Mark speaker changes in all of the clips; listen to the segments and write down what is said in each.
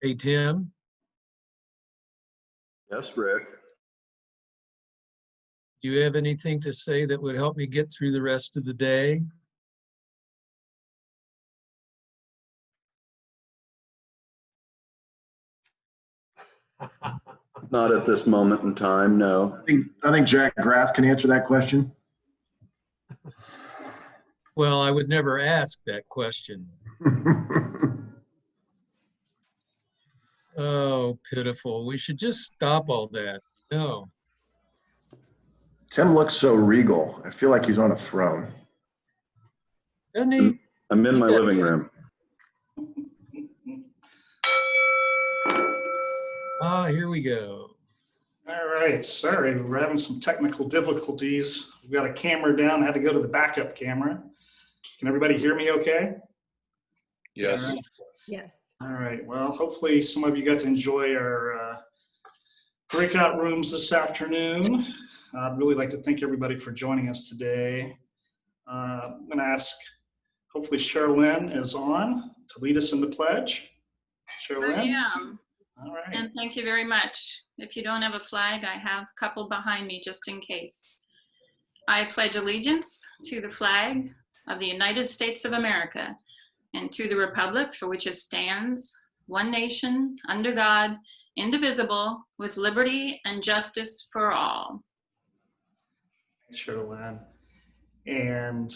Speaker 1: Hey, Tim,
Speaker 2: Yes, Rick.
Speaker 1: do you have anything to say that would help me get through the rest of the day?
Speaker 2: Not at this moment in time, no.
Speaker 3: I think Jack Graff can answer that question.
Speaker 1: Well, I would never ask that question. Oh, pitiful. We should just stop all that. No.
Speaker 3: Tim looks so regal. I feel like he's on a throne.
Speaker 1: Doesn't he?
Speaker 2: I'm in my
Speaker 1: Yeah.
Speaker 2: living room.
Speaker 1: Ah, here we go.
Speaker 4: All right, sorry, we're having some technical difficulties. We've got a camera down, I had to go to the backup camera. Can everybody hear me okay?
Speaker 5: Yes.
Speaker 4: All right.
Speaker 6: Yes.
Speaker 4: All right, well, hopefully some of you got to enjoy our breakout rooms this afternoon. I'd really like to thank everybody for joining us today. I'm gonna ask, hopefully Sherilyn is on to lead us in the pledge. Sherilyn?
Speaker 7: I am.
Speaker 4: All right.
Speaker 7: And thank you very much. If you don't have a flag, I have a couple behind me just in case. I pledge allegiance to the flag of the United States of America and to the republic for which it stands, one nation, under God, indivisible, with liberty and justice for all.
Speaker 4: Thanks, Sherilyn. And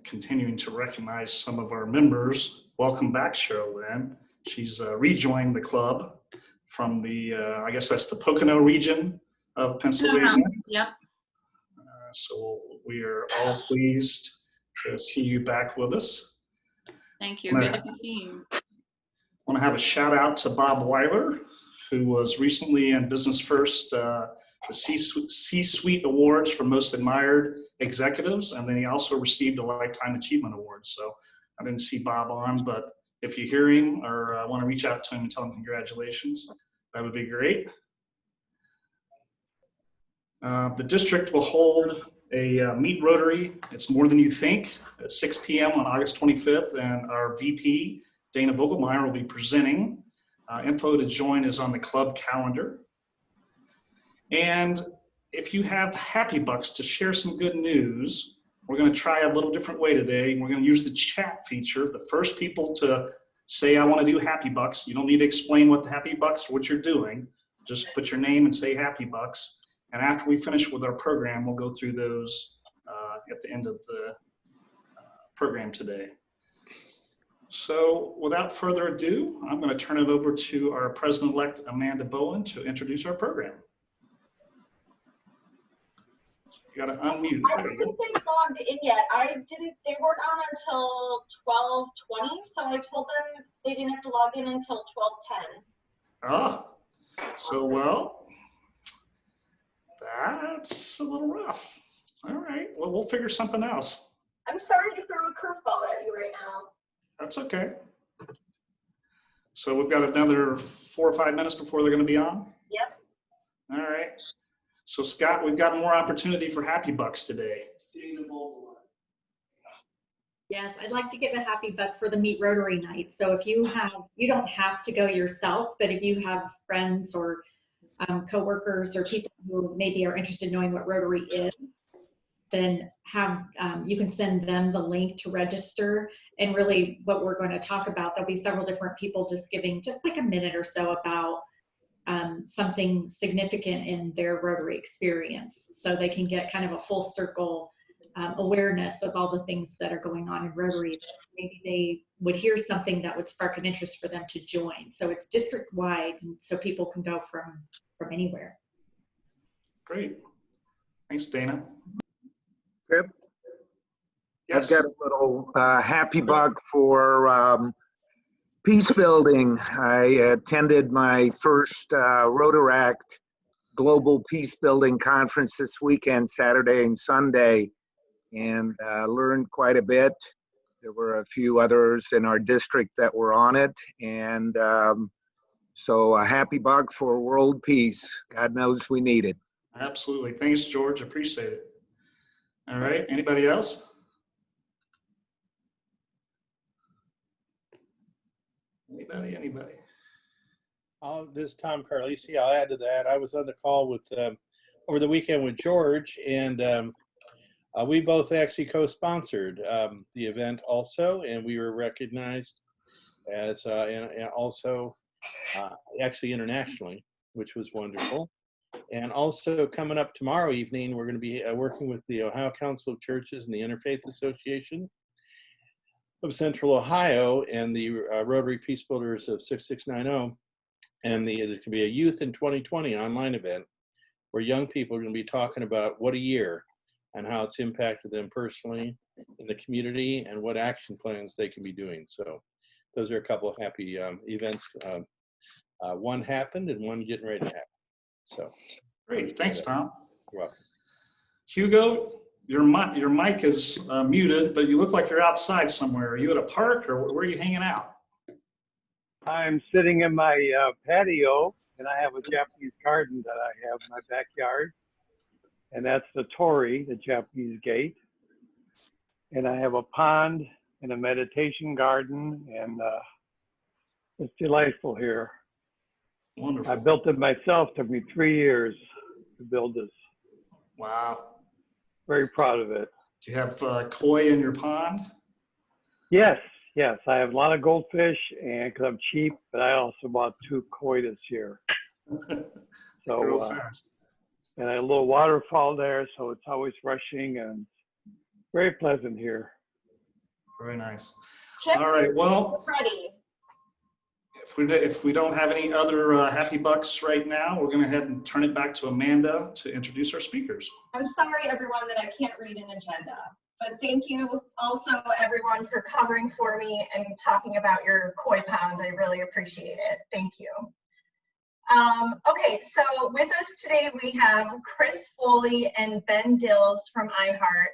Speaker 4: continuing to recognize some of our members. Welcome back, Sherilyn. She's rejoined the club from the, I guess that's the Pocono region of Pennsylvania.
Speaker 7: Yep.
Speaker 4: So we are all pleased to see you back with us.
Speaker 7: Thank you. Good to be seen.
Speaker 4: I want to have a shout out to Bob Weiler, who was recently in Business First, the C-Suite Awards for Most Admired Executives, and then he also received a Lifetime Achievement Award. So I didn't see Bob on, but if you hear him or want to reach out to him and tell him congratulations, that would be great. The district will hold a Meet Rotary. It's More Than You Think at 6 p.m. on August 25th, and our VP, Dana Vogelmeyer, will be presenting. Info to join is on the club calendar. And if you have Happy Bucks to share some good news, we're going to try a little different way today. We're going to use the chat feature. The first people to say, I want to do Happy Bucks, you don't need to explain what the Happy Bucks, what you're doing. Just put your name and say Happy Bucks. And after we finish with our program, we'll go through those at the end of the program today. So without further ado, I'm going to turn it over to our President-elect Amanda Bowen to introduce our program. You got to unmute.
Speaker 8: I don't think they logged in yet. They weren't on until 12:20, so I told them they didn't have to log in until 12:10.
Speaker 4: Oh, so well, that's a little rough. All right, well, we'll figure something else.
Speaker 8: I'm sorry to throw a curveball at you right now.
Speaker 4: That's okay. So we've got another 4 or 5 minutes before they're going to be on?
Speaker 8: Yep.
Speaker 4: All right. So Scott, we've got more opportunity for Happy Bucks today.
Speaker 6: Yes, I'd like to give a happy buck for the Meet Rotary night. So if you don't have to go yourself, but if you have friends or coworkers or people who maybe are interested in knowing what Rotary is, then you can send them the link to register. And really what we're going to talk about, there'll be several different people just giving just like a minute or so about something significant in their Rotary experience, so they can get kind of a full circle awareness of all the things that are going on in Rotary. Maybe they would hear something that would spark an interest for them to join. So it's district wide, so people can go from anywhere.
Speaker 4: Great. Thanks, Dana.
Speaker 9: Yep.
Speaker 4: Yes.
Speaker 9: I've got a little happy buck for peace building. I attended my first Rotaract Global Peace Building Conference this weekend, Saturday and Sunday, and learned quite a bit. There were a few others in our district that were on it, and so a happy bug for world peace. God knows we need it.
Speaker 4: Absolutely. Thanks, George. Appreciate it. All right. Anybody else? Anybody?
Speaker 10: This is Tom Carlisi. I'll add to that. I was on the call with over the weekend with George, and we both actually co-sponsored the event also, and we were recognized as and also actually internationally, which was wonderful. And also coming up tomorrow evening, we're going to be working with the Ohio Council of Churches and the Interfaith Association of Central Ohio and the Rotary Peace Builders of 6690. And there can be a Youth in 2020 online event where young people are going to be talking about what a year and how it's impacted them personally in the community and what action plans they can be doing. So those are a couple of happy events. One happened and one getting ready to happen. So
Speaker 4: Great. Thanks, Tom.
Speaker 10: you're welcome.
Speaker 4: Hugo, your mic is muted, but you look like you're outside somewhere. Are you at a park or where are you hanging out?
Speaker 11: I'm sitting in my patio, and I have a Japanese garden that I have in my backyard, and that's the torii, the Japanese gate. And I have a pond and a meditation garden, and it's delightful here.
Speaker 4: Wonderful.
Speaker 11: I built it myself. Took me 3 years to build this.
Speaker 4: Wow.
Speaker 11: Very proud of it.
Speaker 4: Do you have koi in your pond?
Speaker 11: Yes. I have a lot of goldfish, and because I'm cheap, but I also bought 2 koi this year.
Speaker 4: Real
Speaker 11: So,
Speaker 4: fast.
Speaker 11: and a little waterfall there, so it's always rushing and very pleasant here.
Speaker 4: Very nice.
Speaker 8: Chip,
Speaker 4: All right. Well,
Speaker 8: ready.
Speaker 4: if we don't have any other happy bucks right now, we're going to head and turn it back to Amanda to introduce our speakers.
Speaker 8: I'm sorry, everyone, that I can't read an agenda, but thank you also, everyone, for covering for me and talking about your koi pounds. I really appreciate it. Thank you. Okay, so with us today, we have Chris Foley and Ben Dills from iHeart.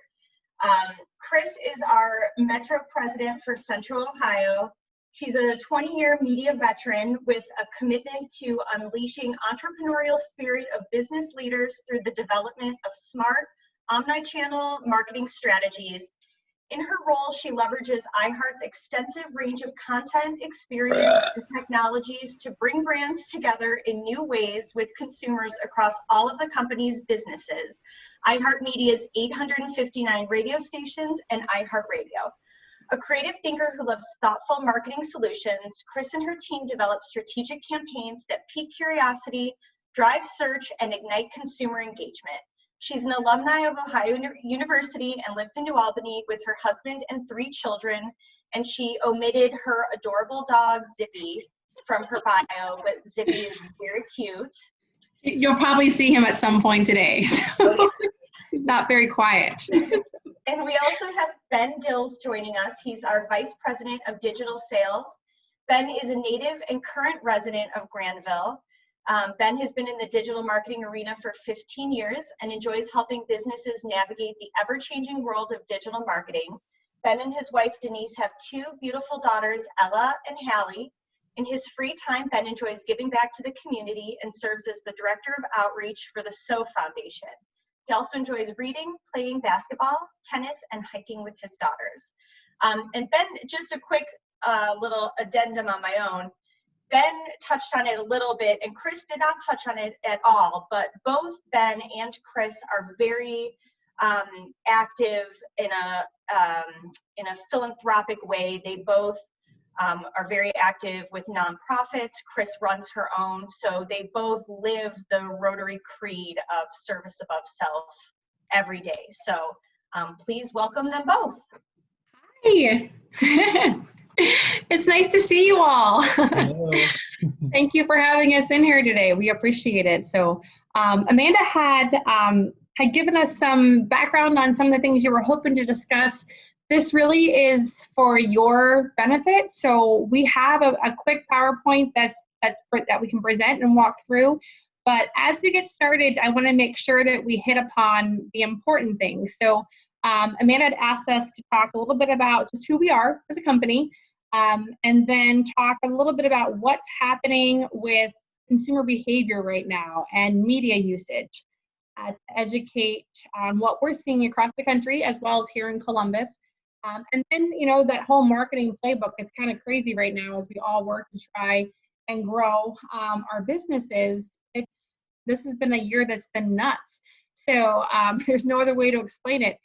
Speaker 8: Chris is our Metro President for Central Ohio. She's a 20-year media veteran with a commitment to unleashing entrepreneurial spirit of business leaders through the development of smart, omni-channel marketing strategies. In her role, she leverages iHeart's extensive range of content, experience, and technologies to bring brands together in new ways with consumers across all of the company's businesses. iHeart Media's 859 radio stations and iHeartRadio. A creative thinker who loves thoughtful marketing solutions, Chris and her team develop strategic campaigns that pique curiosity, drive search, and ignite consumer engagement. She's an alumni of Ohio University and lives in New Albany with her husband and 3 children, and she omitted her adorable dog, Zippy, from her bio, but Zippy is very cute.
Speaker 12: You'll probably see him at some point today. So he's not very quiet.
Speaker 8: And we also have Ben Dills joining us. He's our Vice President of Digital Sales. Ben is a native and current resident of Granville. Ben has been in the digital marketing arena for 15 years and enjoys helping businesses navigate the ever-changing world of digital marketing. Ben and his wife Denise have 2 beautiful daughters, Ella and Hallie. In his free time, Ben enjoys giving back to the community and serves as the Director of Outreach for the SO Foundation. He also enjoys reading, playing basketball, tennis, and hiking with his daughters. And Ben, just a quick little addendum on my own. Ben touched on it a little bit, and Chris did not touch on it at all, but both Ben and Chris are very active in a philanthropic way. They both are very active with nonprofits. Chris runs her own, so they both live the Rotary creed of service above self every day. So please welcome them both.
Speaker 12: Hi. It's nice to see you all. Thank you for having us in here today. We appreciate it. So Amanda had given us some background on some of the things you were hoping to discuss. This really is for your benefit. So we have a quick PowerPoint that we can present and walk through. But as we get started, I want to make sure that we hit upon the important things. So Amanda had asked us to talk a little bit about just who we are as a company, and then talk a little bit about what's happening with consumer behavior right now and media usage, to educate on what we're seeing across the country as well as here in Columbus. And then, that whole marketing playbook, it's kind of crazy right now as we all work to try and grow our businesses. This has been a year that's been nuts. So there's no other way to explain it.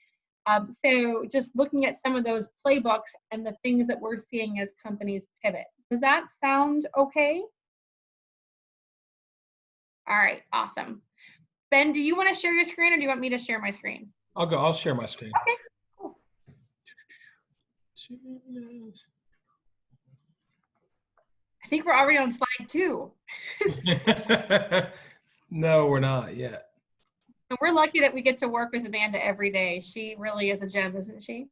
Speaker 12: So just looking at some of those playbooks and the things that we're seeing as companies pivot. Does that sound okay? All right, awesome. Ben, do you want to share your screen or do you want me to share my screen?
Speaker 13: I'll share my screen.
Speaker 12: Okay, cool. I think we're already on slide 2.
Speaker 13: No, we're not yet.
Speaker 12: And we're lucky that we get to work with Amanda every day. She really is a gem, isn't she?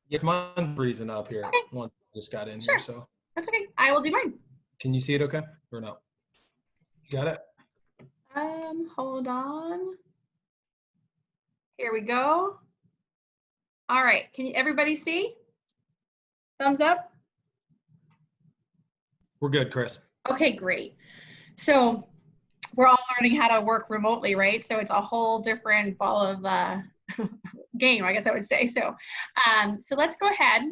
Speaker 13: Yes, mine's freezing up here.
Speaker 12: Okay.
Speaker 13: One just got in
Speaker 12: Sure.
Speaker 13: here, so.
Speaker 12: That's okay. I will do mine.
Speaker 13: Can you see it okay or no? You got it?
Speaker 12: Hold on. Here we go. All right. Can everybody see? Thumbs up?
Speaker 13: We're good, Chris.
Speaker 12: Okay, great. So we're all learning how to work remotely, right? So it's a whole different ball of game, I guess I would say. So let's go ahead.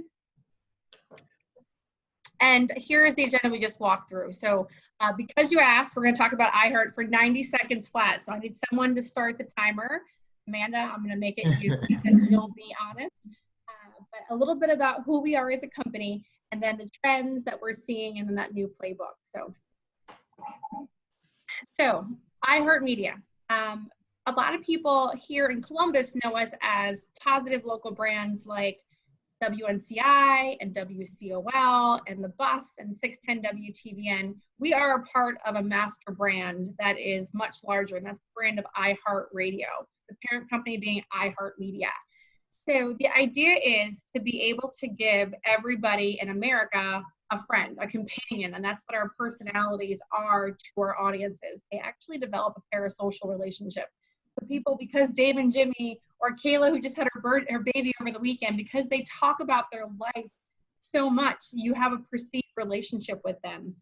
Speaker 12: And here is the agenda we just walked through. So because you asked, we're going to talk about iHeart for 90 seconds flat. So I need someone to start the timer. Amanda, I'm going to make it you because you'll be honest. But a little bit about who we are as a company, and then the trends that we're seeing, and then that new playbook. So iHeart Media. A lot of people here in Columbus know us as positive local brands like WNCI and WCOL and The Bus and 610 WTVN. We are a part of a master brand that is much larger, and that's the brand of iHeart Radio, the parent company being iHeart Media. So the idea is to be able to give everybody in America a friend, a companion, and that's what our personalities are to our audiences. They actually develop a parasocial relationship. The people, because Dave and Jimmy or Kayla, who just had her baby over the weekend, because they talk about their life so much, you have a perceived relationship with them.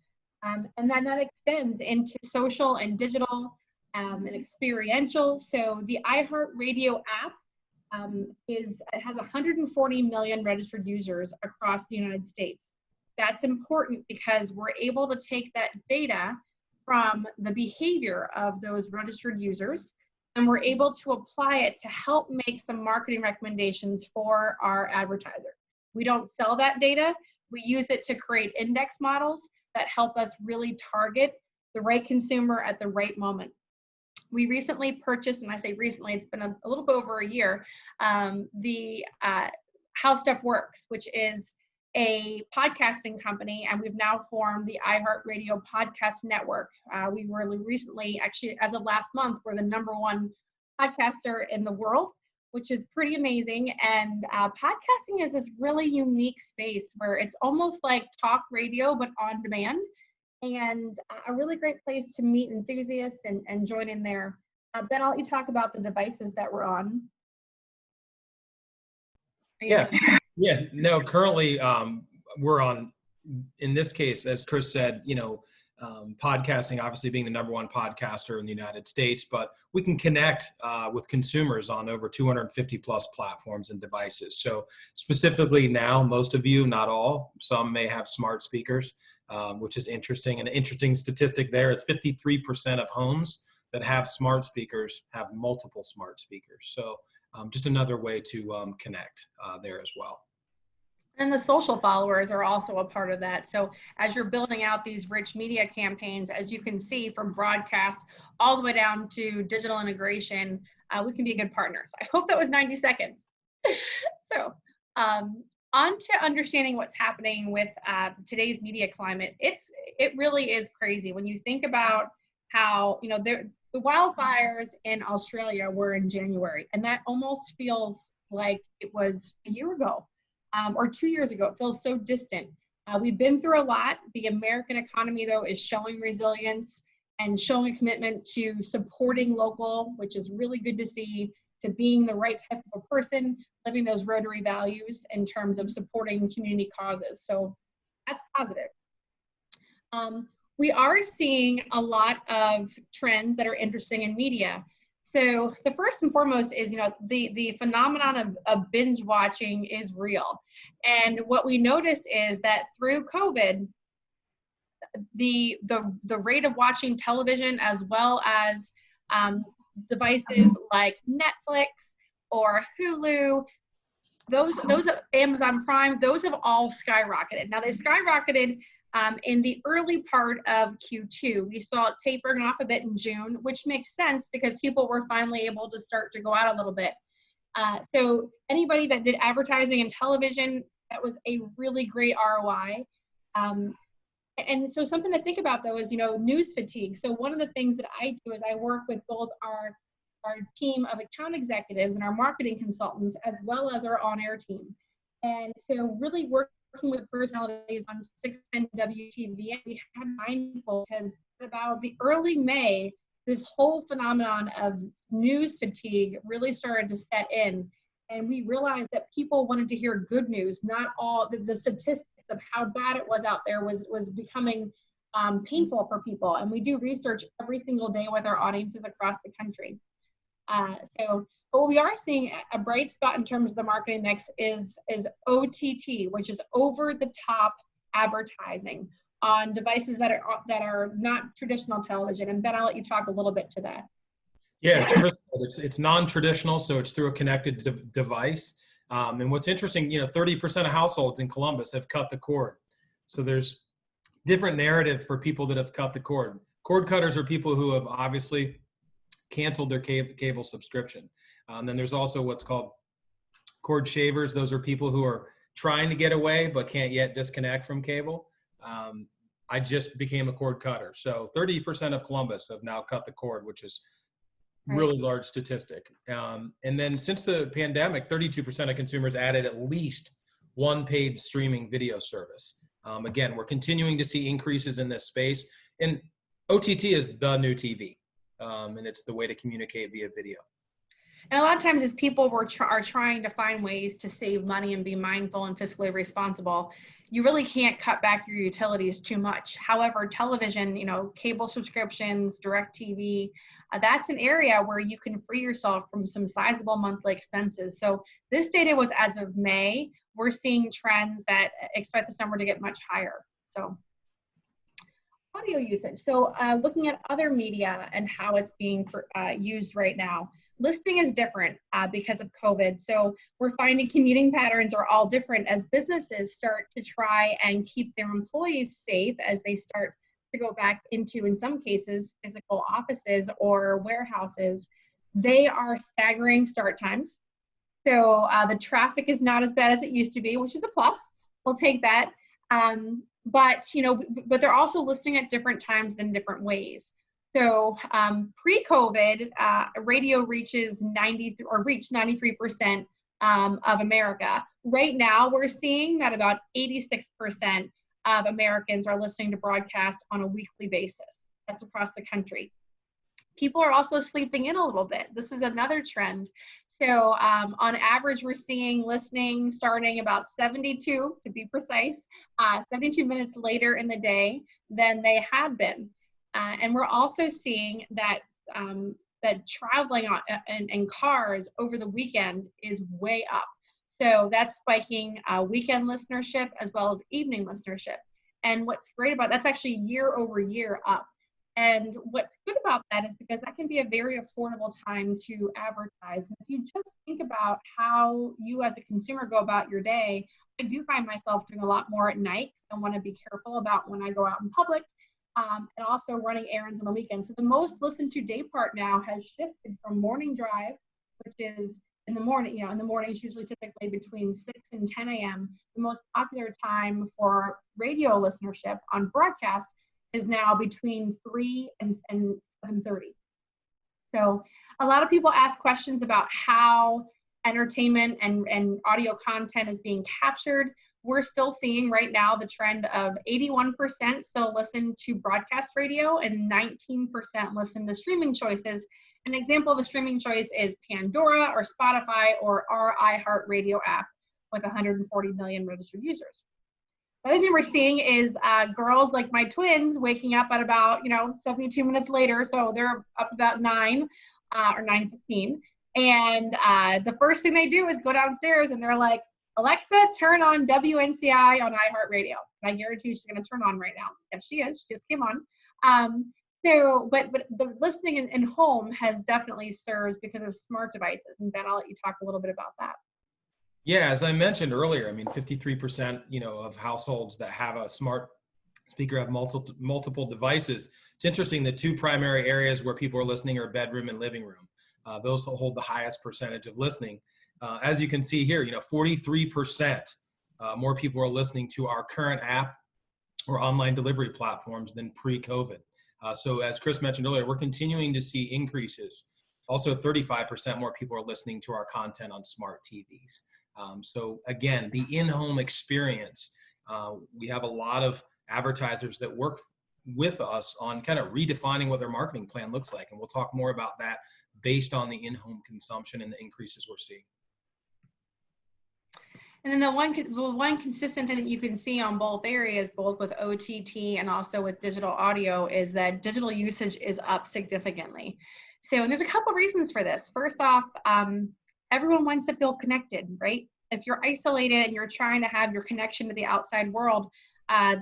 Speaker 12: And then that extends into social and digital and experiential. So the iHeart Radio app it has 140 million registered users across the United States. That's important because we're able to take that data from the behavior of those registered users, and we're able to apply it to help make some marketing recommendations for our advertiser. We don't sell that data. We use it to create index models that help us really target the right consumer at the right moment. We recently purchased, and I say recently, it's been a little bit over a year, the How Stuff Works, which is a podcasting company, and we've now formed the iHeart Radio Podcast Network. We were recently, actually, as of last month, we're the #1 podcaster in the world, which is pretty amazing. And podcasting is this really unique space where it's almost like talk radio, but on demand, and a really great place to meet enthusiasts and join in there. Ben, I'll let you talk about the devices that we're on.
Speaker 13: Yeah. No, currently we're on, in this case, as Chris said, podcasting obviously being the #1 podcaster in the United States, but we can connect with consumers on over 250 plus platforms and devices. So specifically now, most of you, not all, some may have smart speakers, which is interesting. An interesting statistic there is 53% of homes that have smart speakers have multiple smart speakers. So just another way to connect there as well.
Speaker 12: And the social followers are also a part of that. So as you're building out these rich media campaigns, as you can see from broadcast all the way down to digital integration, we can be a good partner. So I hope that was 90 seconds. So on to understanding what's happening with today's media climate. It really is crazy when you think about how, the wildfires in Australia were in January, and that almost feels like it was a year ago. Or 2 years ago. It feels so distant. We've been through a lot. The American economy, though, is showing resilience and showing a commitment to supporting local, which is really good to see, to being the right type of a person, living those Rotary values in terms of supporting community causes. So that's positive. We are seeing a lot of trends that are interesting in media. So the first and foremost is, the phenomenon of binge watching is real. And what we noticed is that through COVID, the rate of watching television, as well as devices like Netflix or Hulu, those Amazon Prime, those have all skyrocketed. Now they skyrocketed in the early part of Q2. We saw it tapering off a bit in June, which makes sense because people were finally able to start to go out a little bit. So anybody that did advertising and television, that was a really great ROI. And so something to think about, though, is, news fatigue. So one of the things that I do is I work with both our team of account executives and our marketing consultants, as well as our on-air team. And so really working with personalities on 610 WTV, we had mindful because about the early May, this whole phenomenon of news fatigue really started to set in. And we realized that people wanted to hear good news, not all the statistics of how bad it was out there was becoming painful for people. And we do research every single day with our audiences across the country. But we are seeing a bright spot in terms of the marketing mix is OTT, which is over the top advertising on devices that are not traditional television. And Ben, I'll let you talk a little bit to that.
Speaker 13: Yeah, it's non-traditional, so it's through a connected device. And what's interesting, 30% of households in Columbus have cut the cord. So there's different narrative for people that have cut the cord. Cord cutters are people who have obviously canceled their cable subscription. Then there's also what's called cord shavers. Those are people who are trying to get away but can't yet disconnect from cable. I just became a cord cutter. So 30% of Columbus have now cut the cord, which is really large statistic. And then since the pandemic, 32% of consumers added at least one paid streaming video service. Again, we're continuing to see increases in this space. And OTT is the new TV. And it's the way to communicate via video.
Speaker 12: And a lot of times as people are trying to find ways to save money and be mindful and fiscally responsible, you really can't cut back your utilities too much. However, television, cable subscriptions, DirecTV, that's an area where you can free yourself from some sizable monthly expenses. So this data was as of May. We're seeing trends that expect this number to get much higher. So audio usage. So looking at other media and how it's being used right now. Listing is different because of COVID. So we're finding commuting patterns are all different as businesses start to try and keep their employees safe as they start to go back into, in some cases, physical offices or warehouses. They are staggering start times. So the traffic is not as bad as it used to be, which is a plus. We'll take that. But they're also listing at different times in different ways. So pre-COVID, radio reached 93% of America. Right now, we're seeing that about 86% of Americans are listening to broadcast on a weekly basis. That's across the country. People are also sleeping in a little bit. This is another trend. So on average, we're seeing listening starting about 72, to be precise, 72 minutes later in the day than they had been. And we're also seeing that that traveling in cars over the weekend is way up. So that's spiking weekend listenership as well as evening listenership. And what's great about that's actually year over year up. And what's good about that is because that can be a very affordable time to advertise. And if you just think about how you as a consumer go about your day, I do find myself doing a lot more at night. I want to be careful about when I go out in public. And also running errands on the weekend. So the most listened to day part now has shifted from morning drive, which is in the morning, in the mornings, usually typically between 6 and 10 a.m. The most popular time for radio listenership on broadcast is now between 3 and 7:30. So a lot of people ask questions about how entertainment and audio content is being captured. we're still seeing right now the trend of 81% still listen to broadcast radio and 19% listen to streaming choices. An example of a streaming choice is Pandora or Spotify or our iHeart radio app with 140 million registered users. The other thing we're seeing is girls like my twins waking up at about 72 minutes later, so they're up about 9 or 9:15, and the first thing they do is go downstairs and they're like, Alexa, turn on WNCI on iHeartRadio. And I guarantee you she's going to turn on right now. Yes, she is. She just came on. But the listening in home has definitely surged because of smart devices. And Ben, I'll let you talk a little bit about that.
Speaker 13: Yeah, as I mentioned earlier, I mean, 53%, of households that have a smart speaker have multiple devices. It's interesting, the two primary areas where people are listening are bedroom and living room. Those hold the highest percentage of listening. As you can see here, 43% more people are listening to our current app or online delivery platforms than pre-COVID. So as Chris mentioned earlier, we're continuing to see increases. Also, 35% more people are listening to our content on smart TVs. So again, the in-home experience, we have a lot of advertisers that work with us on kind of redefining what their marketing plan looks like. And we'll talk more about that based on the in-home consumption and the increases we're seeing.
Speaker 12: And then the one consistent thing that you can see on both areas, both with OTT and also with digital audio, is that digital usage is up significantly. So, and there's a couple of reasons for this. First off, everyone wants to feel connected, right? If you're isolated and you're trying to have your connection to the outside world,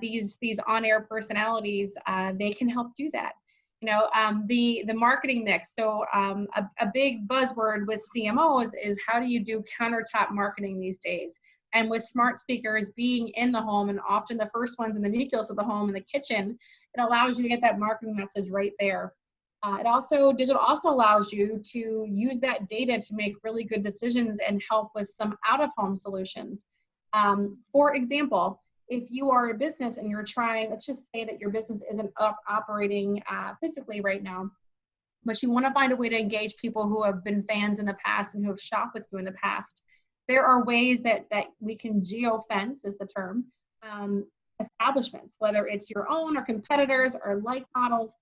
Speaker 12: these on-air personalities, they can help do that. The marketing mix. So a big buzzword with CMOs is how do you do countertop marketing these days? And with smart speakers being in the home and often the first ones in the nucleus of the home in the kitchen, it allows you to get that marketing message right there. Digital also allows you to use that data to make really good decisions and help with some out-of-home solutions. For example, if you are a business and you're trying, let's just say that your business isn't operating physically right now, but you want to find a way to engage people who have been fans in the past and who have shopped with you in the past. There are ways that we can geo-fence, is the term, establishments, whether it's your own or competitors or like models.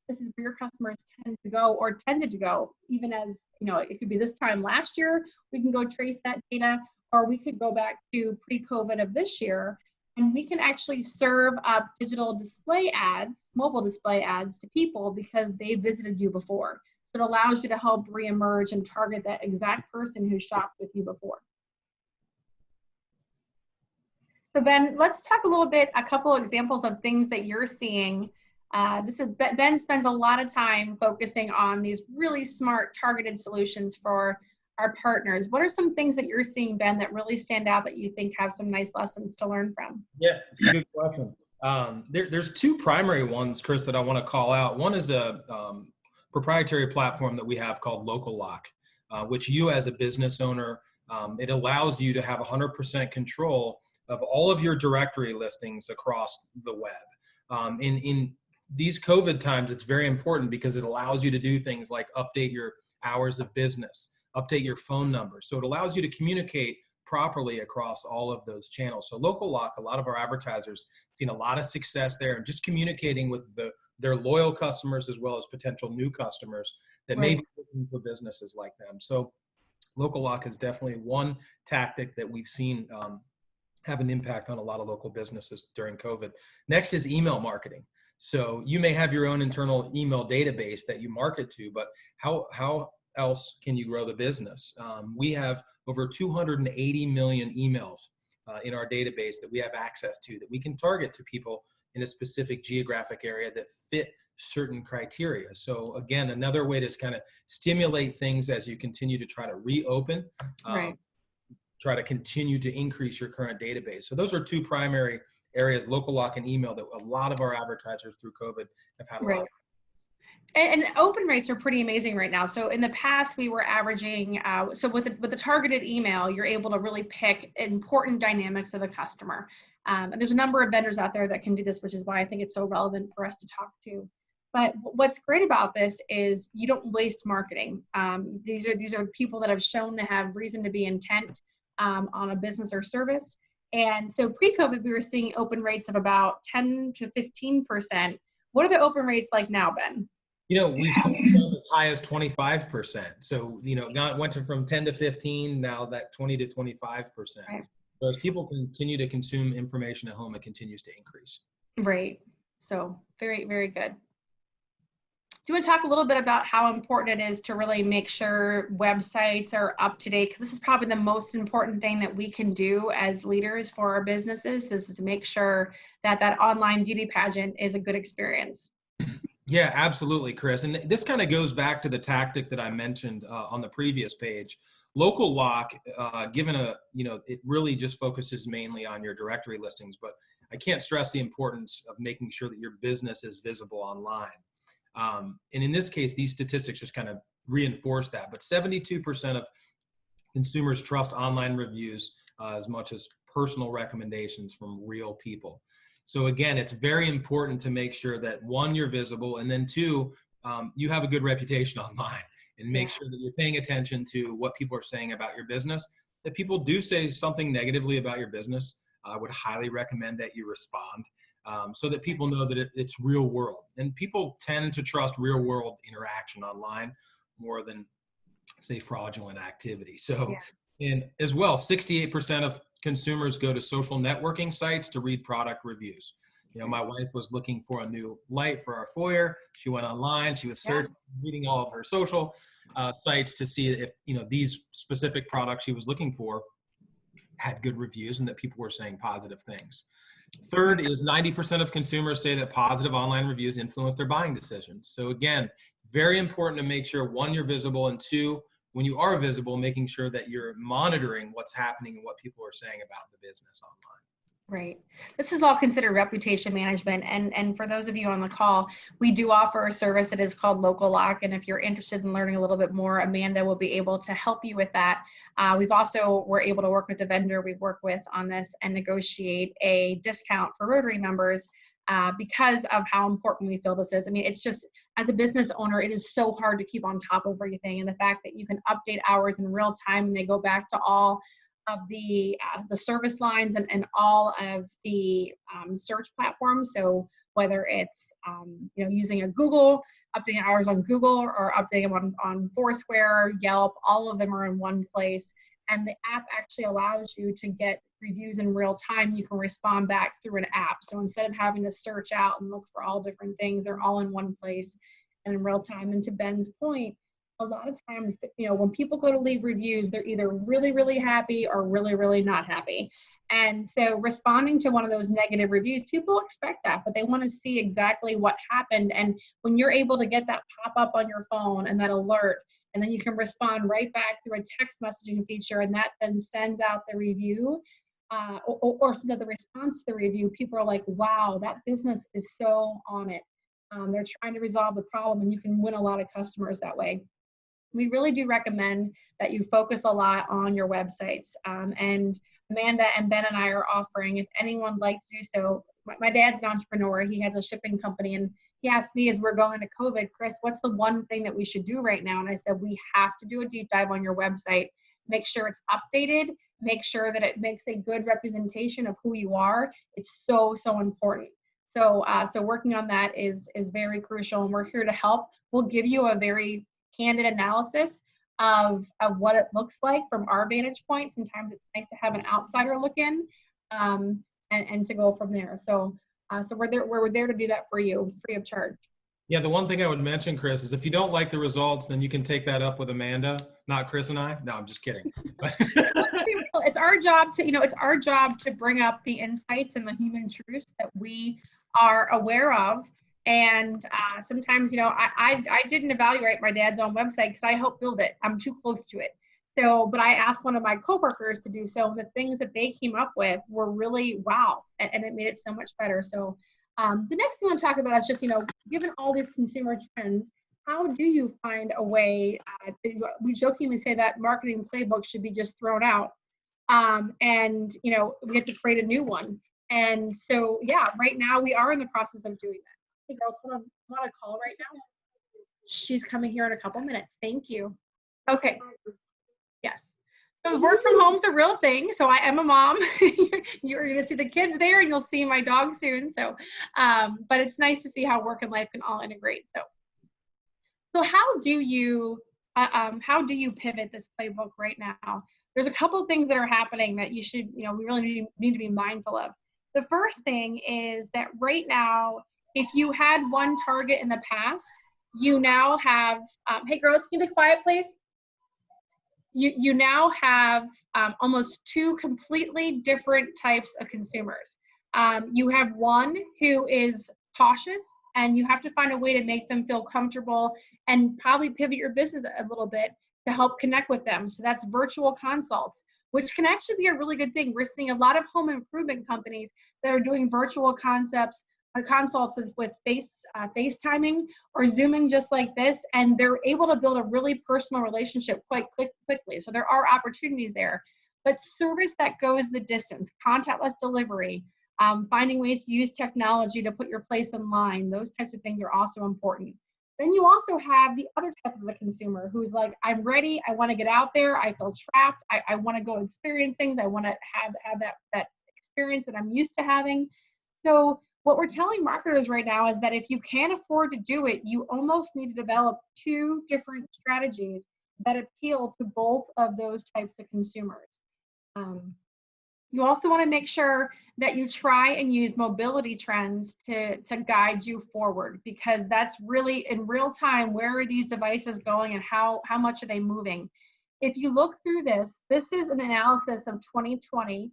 Speaker 12: This is where your customers tend to go or tended to go, even as, it could be this time last year, we can go trace that data, or we could go back to pre-COVID of this year, and we can actually serve up digital display ads, mobile display ads to people because they visited you before. So it allows you to help reemerge and target that exact person who shopped with you before. So Ben, let's talk a couple of examples of things that you're seeing. Ben spends a lot of time focusing on these really smart targeted solutions for our partners. What are some things that you're seeing, Ben, that really stand out that you think have some nice lessons to learn from?
Speaker 13: Yeah, it's a good question. There's two primary ones, Chris, that I want to call out. One is a proprietary platform that we have called Local Lock, which you as a business owner, it allows you to have 100% control of all of your directory listings across the web. In these COVID times, it's very important because it allows you to do things like update your hours of business, update your phone number. So it allows you to communicate properly across all of those channels. So Local Lock, a lot of our advertisers seen a lot of success there and just communicating with their loyal customers as well as potential new customers that may be looking for businesses like them. So Local Lock is definitely one tactic that we've seen have an impact on a lot of local businesses during COVID. Next is email marketing. So you may have your own internal email database that you market to, but how else can you grow the business? We have over 280 million emails in our database that we have access to that we can target to people in a specific geographic area that fit certain criteria. So again, another way to kind of stimulate things as you continue to try to reopen, try to continue to increase your current database. So those are two primary areas, Local Lock and email, that a lot of our advertisers through COVID have had a lot of.
Speaker 12: And open rates are pretty amazing right now. So in the past, we were averaging, so with the targeted email, you're able to really pick important dynamics of the customer. And there's a number of vendors out there that can do this, which is why I think it's so relevant for us to talk to. But what's great about this is you don't waste marketing. These are people that have shown to have reason to be intent on a business or service. And so pre-COVID, we were seeing open rates of about 10 to 15%. What are the open rates like now, Ben?
Speaker 13: We've seen some as high as 25%. So, went from 10 to 15, now that 20 to 25%.
Speaker 12: Right.
Speaker 13: So as people continue to consume information at home, it continues to increase.
Speaker 12: Right. So very, very good. Do you want to talk a little bit about how important it is to really make sure websites are up to date? Because this is probably the most important thing that we can do as leaders for our businesses, is to make sure that that online beauty pageant is a good experience.
Speaker 13: Yeah, absolutely, Chris. And this kind of goes back to the tactic that I mentioned on the previous page. Local lock, it really just focuses mainly on your directory listings, but I can't stress the importance of making sure that your business is visible online. And in this case, these statistics just kind of reinforce that. But 72% of consumers trust online reviews as much as personal recommendations from real people. So again, it's very important to make sure that, one, you're visible, and then two, you have a good reputation online, and make sure that you're paying attention to what people are saying about your business. If people do say something negatively about your business, I would highly recommend that you respond, so that people know that it's real world. And people tend to trust real world interaction online more than, say, fraudulent activity. So, and as well, 68% of consumers go to social networking sites to read product reviews. My wife was looking for a new light for our foyer. She went online, she was searching, reading all of her social sites to see if, these specific products she was looking for had good reviews and that people were saying positive things. Third is 90% of consumers say that positive online reviews influence their buying decisions. So again, very important to make sure, one, you're visible, and two, when you are visible, making sure that you're monitoring what's happening and what people are saying about the business online.
Speaker 12: Right. This is all considered reputation management. And for those of you on the call, we do offer a service that is called Local Lock. And if you're interested in learning a little bit more, Amanda will be able to help you with that. We're able to work with the vendor we work with on this and negotiate a discount for Rotary members because of how important we feel this is. I mean, it's just, as a business owner, it is so hard to keep on top of everything. And the fact that you can update hours in real time and they go back to all of the service lines and all of the search platforms. So whether it's using a Google, updating hours on Google, or updating them on Foursquare, Yelp, all of them are in one place. And the app actually allows you to get reviews in real time. You can respond back through an app. So instead of having to search out and look for all different things, they're all in one place and in real time. And to Ben's point, a lot of times, when people go to leave reviews, they're either really, really happy or really, really not happy. And so responding to one of those negative reviews, people expect that, but they want to see exactly what happened. And when you're able to get that pop up on your phone and that alert, and then you can respond right back through a text messaging feature, and that then sends out the review or sends out the response to the review, people are like, wow, that business is so on it. They're trying to resolve the problem, and you can win a lot of customers that way. We really do recommend that you focus a lot on your websites. And Amanda and Ben and I are offering, if anyone would like to do so, my dad's an entrepreneur. He has a shipping company, and he asked me as we're going to COVID, Chris, what's the one thing that we should do right now? And I said, we have to do a deep dive on your website. Make sure it's updated. Make sure that it makes a good representation of who you are. It's so, so important. So working on that is very crucial, and we're here to help. We'll give you a very candid analysis of what it looks like from our vantage point. Sometimes it's nice to have an outsider look in and to go from there. So we're there to do that for you, free of charge.
Speaker 13: Yeah, the one thing I would mention, Chris, is if you don't like the results, then you can take that up with Amanda, not Chris and I. No, I'm just kidding.
Speaker 12: It's our job to bring up the insights and the human truths that we are aware of. And sometimes, I didn't evaluate my dad's own website because I helped build it. I'm too close to it. So, but I asked one of my coworkers to do so. And the things that they came up with were really wow, and it made it so much better. So the next thing I want to talk about is just, given all these consumer trends, how do you find a way, we jokingly say that marketing playbook should be just thrown out. And, we have to create a new one. And so, yeah, right now we are in the process of doing that. Hey girls, want a call right now? She's coming here in a couple minutes. Thank you. Okay. Yes. So work from home is a real thing. So I am a mom. You're going to see the kids there, and you'll see my dog soon. So, but it's nice to see how work and life can all integrate. So how do you pivot this playbook right now? There's a couple of things that are happening that you should, we really need to be mindful of. The first thing is that right now, if you had one target in the past, you now have, hey girls, can you be quiet, please? You now have almost two completely different types of consumers. You have one who is cautious, and you have to find a way to make them feel comfortable and probably pivot your business a little bit to help connect with them. So that's virtual consults, which can actually be a really good thing. We're seeing a lot of home improvement companies that are doing virtual consults with FaceTiming or Zooming just like this, and they're able to build a really personal relationship quite quickly. So there are opportunities there. But service that goes the distance, contactless delivery, finding ways to use technology to put your place in line, those types of things are also important. Then you also have the other type of the consumer who's like, I'm ready, I want to get out there, I feel trapped, I want to go experience things, I want to have that experience that I'm used to having. So what we're telling marketers right now is that if you can't afford to do it, you almost need to develop two different strategies that appeal to both of those types of consumers. You also want to make sure that you try and use mobility trends to guide you forward, because that's really in real time, where are these devices going and how much are they moving? If you look through this is an analysis of 2020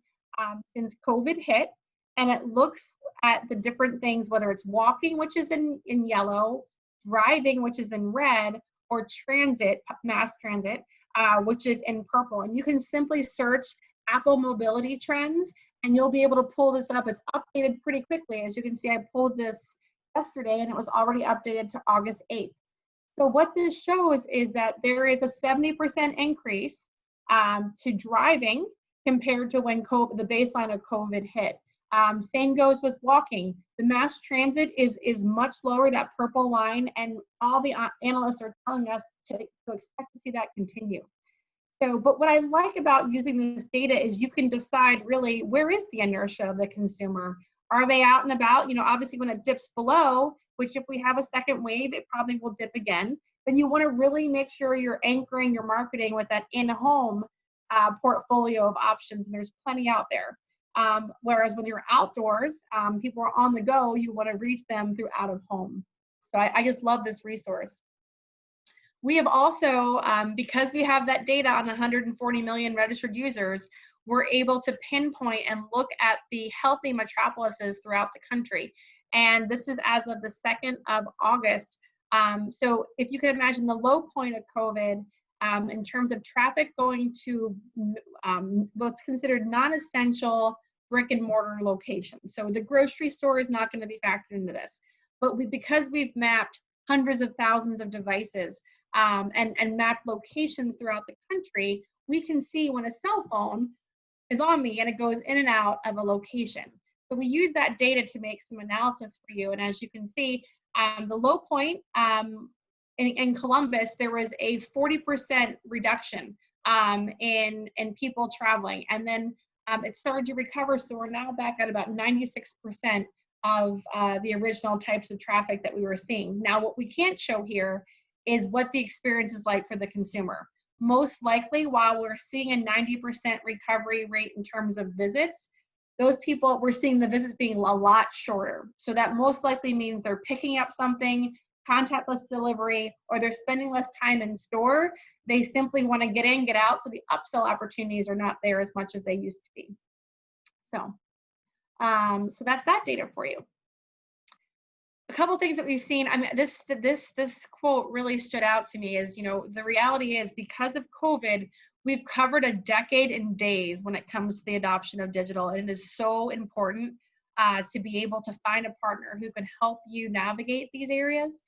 Speaker 12: since COVID hit, and it looks at the different things, whether it's walking, which is in yellow, driving, which is in red, or transit, mass transit, which is in purple. And you can simply search Apple mobility trends, and you'll be able to pull this up. It's updated pretty quickly. As you can see, I pulled this yesterday, and it was already updated to August 8th. So what this shows is that there is a 70% increase to driving compared to when the baseline of COVID hit. Same goes with walking. The mass transit is much lower, that purple line, and all the analysts are telling us to expect to see that continue. So, but what I like about using this data is you can decide really where is the inertia of the consumer. Are they out and about? Obviously when it dips below, which if we have a second wave, it probably will dip again. Then you want to really make sure you're anchoring your marketing with that in-home portfolio of options, and there's plenty out there. Whereas when you're outdoors, people are on the go, you want to reach them through out of home. So I just love this resource. We have also, because we have that data on the 140 million registered users, we're able to pinpoint and look at the healthy metropolises throughout the country. And this is as of the 2nd of August. So if you can imagine the low point of COVID, in terms of traffic going to what's considered non-essential brick and mortar locations. So the grocery store is not going to be factored into this. But because we've mapped hundreds of thousands of devices and mapped locations throughout the country, we can see when a cell phone is on me and it goes in and out of a location. So we use that data to make some analysis for you. And as you can see, the low point in Columbus, there was a 40% reduction in people traveling. And then it started to recover. So we're now back at about 96% of the original types of traffic that we were seeing. Now, what we can't show here is what the experience is like for the consumer. Most likely, while we're seeing a 90% recovery rate in terms of visits, those people, we're seeing the visits being a lot shorter. So that most likely means they're picking up something, contactless delivery, or they're spending less time in store. They simply want to get in, get out, so the upsell opportunities are not there as much as they used to be. So, so that's that data for you. A couple things that we've seen, I mean, this quote really stood out to me is, the reality is because of COVID, we've covered a decade in days when it comes to the adoption of digital, and it is so important to be able to find a partner who can help you navigate these areas.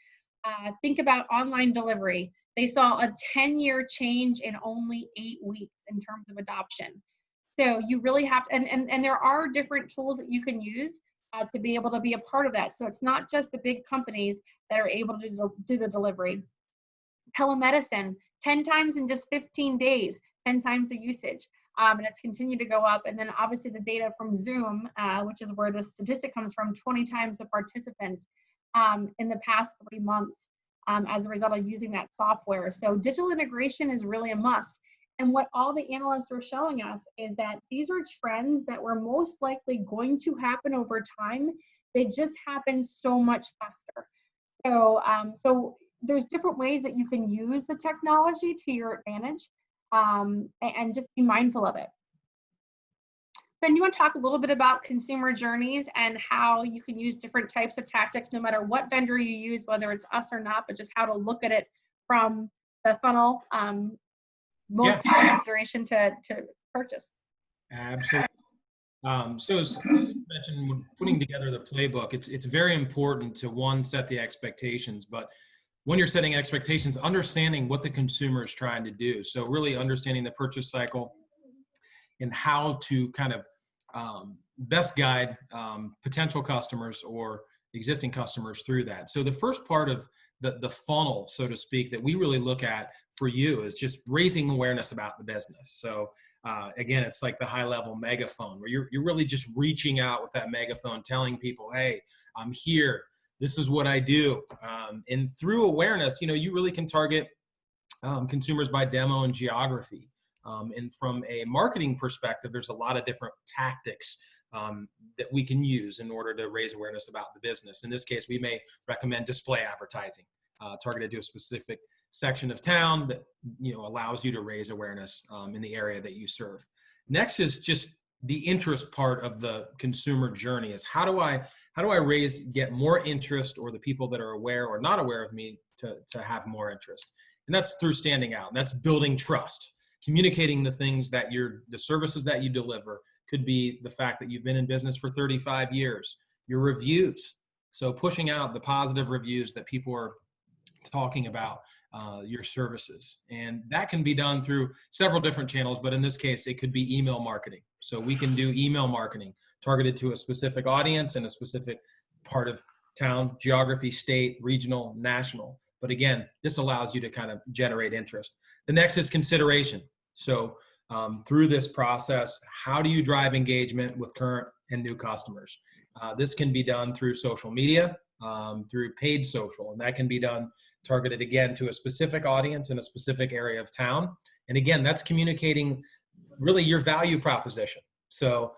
Speaker 12: Think about online delivery. They saw a 10-year change in only 8 weeks in terms of adoption. So you really have to, and there are different tools that you can use to be able to be a part of that. So it's not just the big companies that are able to do the delivery. Telemedicine 10 times in just 15 days, 10 times the usage. And it's continued to go up. And then obviously the data from Zoom, which is where the statistic comes from, 20 times the participants in the past 3 months as a result of using that software. So digital integration is really a must. And what all the analysts are showing us is that these are trends that were most likely going to happen over time. They just happen so much faster. So there's different ways that you can use the technology to your advantage, and just be mindful of it. Ben, do you want to talk a little bit about consumer journeys and how you can use different types of tactics, no matter what vendor you use, whether it's us or not, but just how to look at it from the funnel, most important consideration to purchase?
Speaker 13: Absolutely. So as mentioned, when putting together the playbook, it's very important to, one, set the expectations, but when you're setting expectations, understanding what the consumer is trying to do. So really understanding the purchase cycle and how to kind of best guide potential customers or existing customers through that. So the first part of the funnel, so to speak, that we really look at for you is just raising awareness about the business. So again, it's like the high level megaphone where you're really just reaching out with that megaphone, telling people, hey, I'm here. This is what I do. And through awareness, you really can target consumers by demo and geography. And from a marketing perspective, there's a lot of different tactics that we can use in order to raise awareness about the business. In this case, we may recommend display advertising targeted to a specific section of town that allows you to raise awareness in the area that you serve. Next is just the interest part of the consumer journey. Is how do I get more interest, or the people that are aware or not aware of me to have more interest? And that's through standing out. And that's building trust, communicating the things that the services that you deliver. Could be the fact that you've been in business for 35 years, your reviews. So pushing out the positive reviews that people are talking about your services. And that can be done through several different channels, but in this case, it could be email marketing. So we can do email marketing targeted to a specific audience in a specific part of town, geography, state, regional, national. But again, this allows you to kind of generate interest. The next is consideration. So through this process, how do you drive engagement with current and new customers? This can be done through social media, through paid social, and that can be done targeted again to a specific audience in a specific area of town. And again, that's communicating really your value proposition. So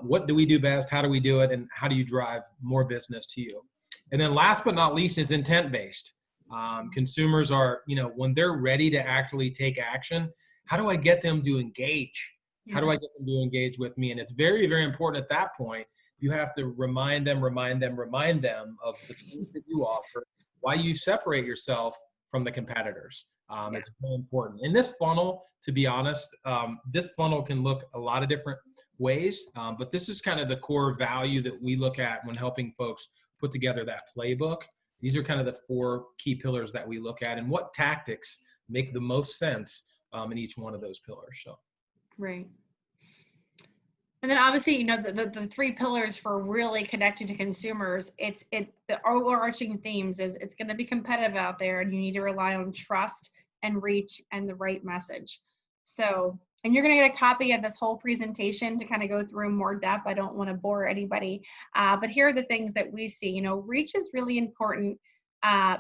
Speaker 13: what do we do best? How do we do it? And how do you drive more business to you? And then last but not least is intent-based. Consumers are, when they're ready to actually take action, how do I get them to engage? How do I get them to engage with me? And it's very, very important at that point. You have to remind them of the things that you offer, why you separate yourself from the competitors. It's very important. In this funnel, to be honest, this funnel can look a lot of different ways, but this is kind of the core value that we look at when helping folks put together that playbook. These are kind of the 4 key pillars that we look at, and what tactics make the most sense in each one of those pillars. So,
Speaker 12: right. And then obviously, the 3 pillars for really connecting to consumers, the overarching themes is it's going to be competitive out there, and you need to rely on trust and reach and the right message. So, and you're going to get a copy of this whole presentation to kind of go through more depth. I don't want to bore anybody, but here are the things that we see. Reach is really important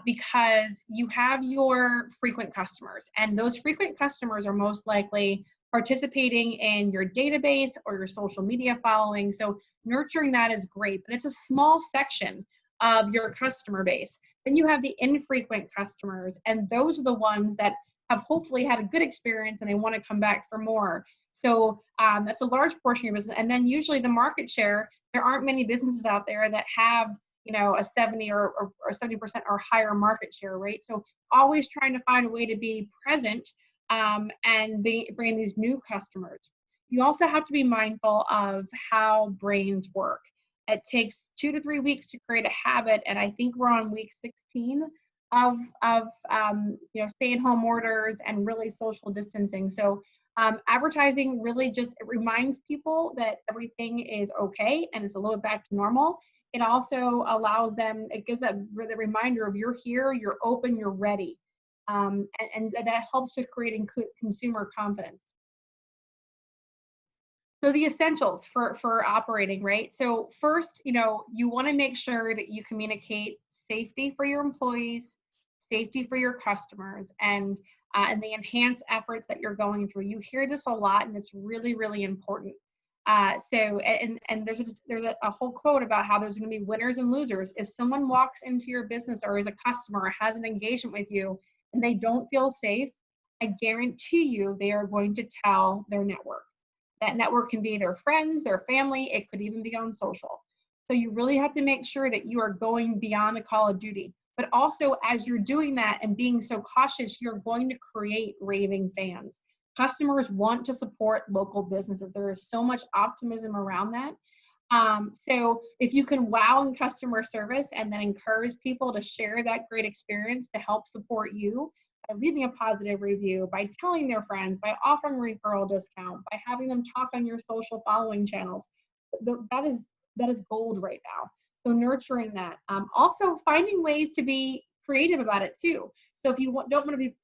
Speaker 12: because you have your frequent customers, and those frequent customers are most likely participating in your database or your social media following. So nurturing that is great, but it's a small section of your customer base. Then you have the infrequent customers, and those are the ones that have hopefully had a good experience and they want to come back for more. So that's a large portion of your business. And then usually the market share, there aren't many businesses out there that have a 70 or 70% or higher market share rate. So always trying to find a way to be present and bringing these new customers. You also have to be mindful of how brains work. It takes 2 to 3 weeks to create a habit, and I think we're on week 16 of stay-at-home orders and really social distancing. So advertising really just reminds people that everything is okay and it's a little bit back to normal. It also allows them, it gives them the reminder of you're here, you're open, you're ready. and that helps with creating consumer confidence. So the essentials for operating, right? So first, you want to make sure that you communicate safety for your employees, safety for your customers, and the enhanced efforts that you're going through. You hear this a lot, and it's really, really important. And there's a whole quote about how there's going to be winners and losers. If someone walks into your business or is a customer or has an engagement with you and they don't feel safe, I guarantee you they are going to tell their network. That network can be their friends, their family, it could even be on social. So you really have to make sure that you are going beyond the call of duty. But also, as you're doing that and being so cautious, you're going to create raving fans. Customers want to support local businesses. There is so much optimism around that. So if you can wow in customer service and then encourage people to share that great experience to help support you, by leaving a positive review, by telling their friends, by offering a referral discount, by having them talk on your social following channels, that is gold right now. So nurturing that. Also finding ways to be creative about it too. So if you don't want to be,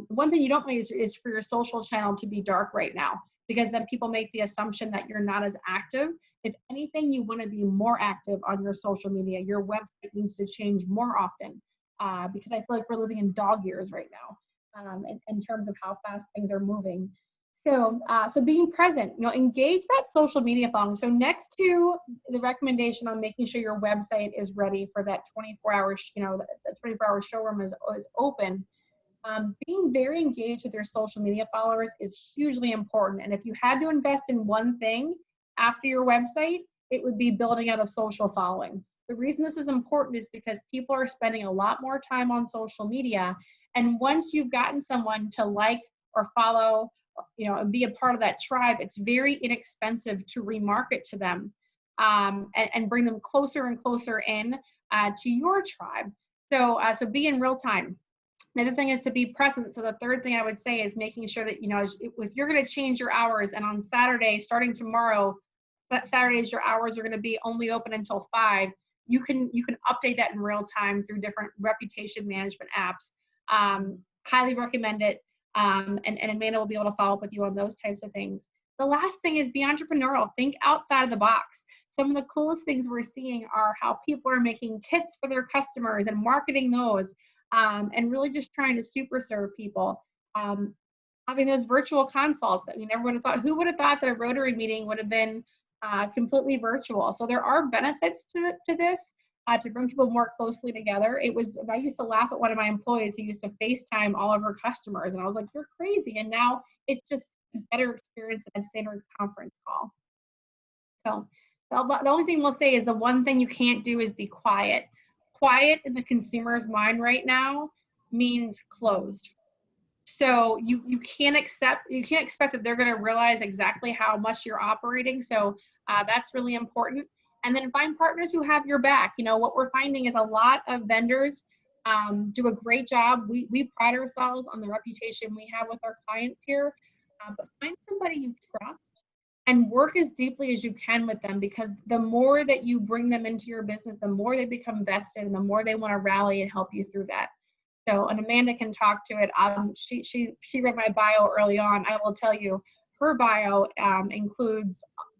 Speaker 12: one thing you don't want is for your social channel to be dark right now, because then people make the assumption that you're not as active. If anything, you want to be more active on your social media. Your website needs to change more often. Because I feel like we're living in dog years right now in terms of how fast things are moving. So being present, engage that social media following. So next to the recommendation on making sure your website is ready for that 24-hour, the 24-hour showroom is open, being very engaged with your social media followers is hugely important. And if you had to invest in one thing after your website, it would be building out a social following. The reason this is important is because people are spending a lot more time on social media. And once you've gotten someone to like or follow, and be a part of that tribe, it's very inexpensive to remarket to them and bring them closer and closer in to your tribe. So be in real time. The other thing is to be present. So the third thing I would say is making sure that, if you're going to change your hours, and on Saturday, starting tomorrow, Saturdays, your hours are going to be only open until 5. You can update that in real time through different reputation management apps. Highly recommend it. And Amanda will be able to follow up with you on those types of things. The last thing is be entrepreneurial. Think outside of the box. Some of the coolest things we're seeing are how people are making kits for their customers and marketing those, and really just trying to super serve people. Having those virtual consults that we never would have thought. Who would have thought that a Rotary meeting would have been completely virtual? So there are benefits to this to bring people more closely together. I used to laugh at one of my employees who used to FaceTime all of her customers, and I was like, you're crazy. And now it's just a better experience than a standard conference call. So the only thing we'll say is the one thing you can't do is be quiet. Quiet in the consumer's mind right now means closed. So you can't expect that they're going to realize exactly how much you're operating. So that's really important. And then find partners who have your back. What we're finding is a lot of vendors do a great job. We pride ourselves on the reputation we have with our clients here, but find somebody you trust and work as deeply as you can with them, because the more that you bring them into your business, the more they become vested and the more they want to rally and help you through that. So, and Amanda can talk to it. She read my bio early on. I will tell you, her bio includes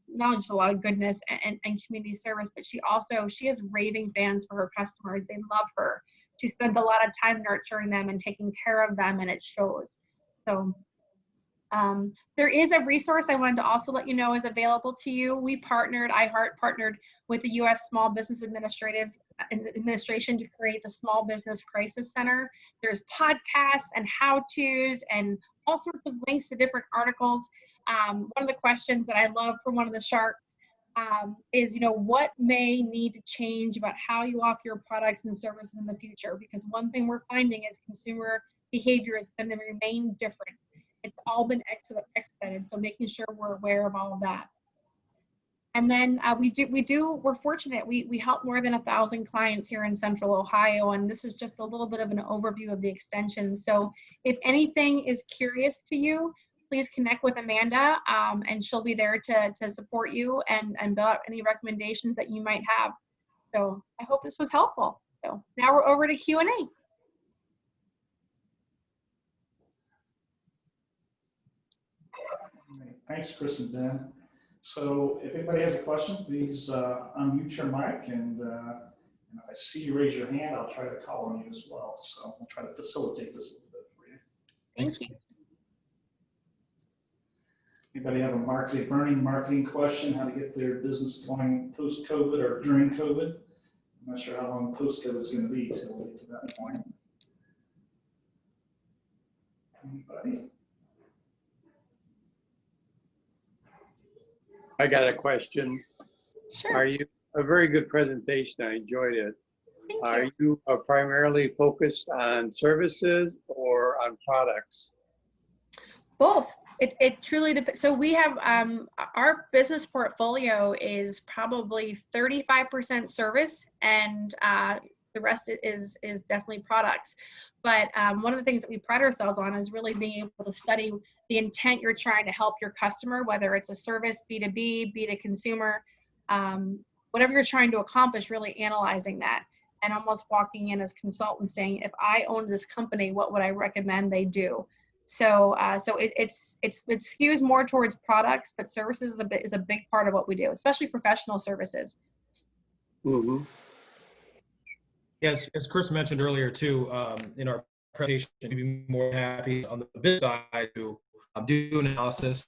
Speaker 12: not just a lot of goodness and community service, but she has raving fans for her customers. They love her. She spends a lot of time nurturing them and taking care of them, and it shows. So there is a resource I wanted to also let you know is available to you. iHeart partnered with the U.S. Small Business Administration to create the Small Business Crisis Center. There's podcasts and how-tos and all sorts of links to different articles. One of the questions that I love from one of the sharks is, what may need to change about how you offer your products and services in the future? Because one thing we're finding is consumer behavior is going to remain different. It's all been expedited, so making sure we're aware of all of that. And then we're fortunate. We help more than 1,000 clients here in Central Ohio, and this is just a little bit of an overview of the extension. So if anything is curious to you, please connect with Amanda, and she'll be there to support you and build out any recommendations that you might have. So I hope this was helpful. So now we're over to Q&A.
Speaker 4: Thanks, Chris and Ben. So if anybody has a question, please unmute your mic, and if I see you raise your hand, I'll try to call on you as well. So we'll try to facilitate this a little bit for you.
Speaker 12: Thank you.
Speaker 4: Anybody have a burning marketing question, how to get their business going post-COVID or during COVID? I'm not sure how long post-COVID is going to be until we get to that point. Anybody?
Speaker 11: I got a question.
Speaker 12: Sure.
Speaker 11: Are you a very good presentation? I enjoyed it.
Speaker 12: Thank
Speaker 11: Are
Speaker 12: you.
Speaker 11: you primarily focused on services or on products?
Speaker 12: Both. It truly depends. So we have our business portfolio is probably 35% service, and the rest is definitely products. But one of the things that we pride ourselves on is really being able to study the intent you're trying to help your customer, whether it's a service, B2B, B2 consumer, whatever you're trying to accomplish, really analyzing that and almost walking in as consultants saying, if I owned this company, what would I recommend they do? So it skews more towards products, but services is a big part of what we do, especially professional services.
Speaker 11: Mm-hmm.
Speaker 13: Yes, as Chris mentioned earlier too, in our presentation, we'd be more happy on the business side to do analysis.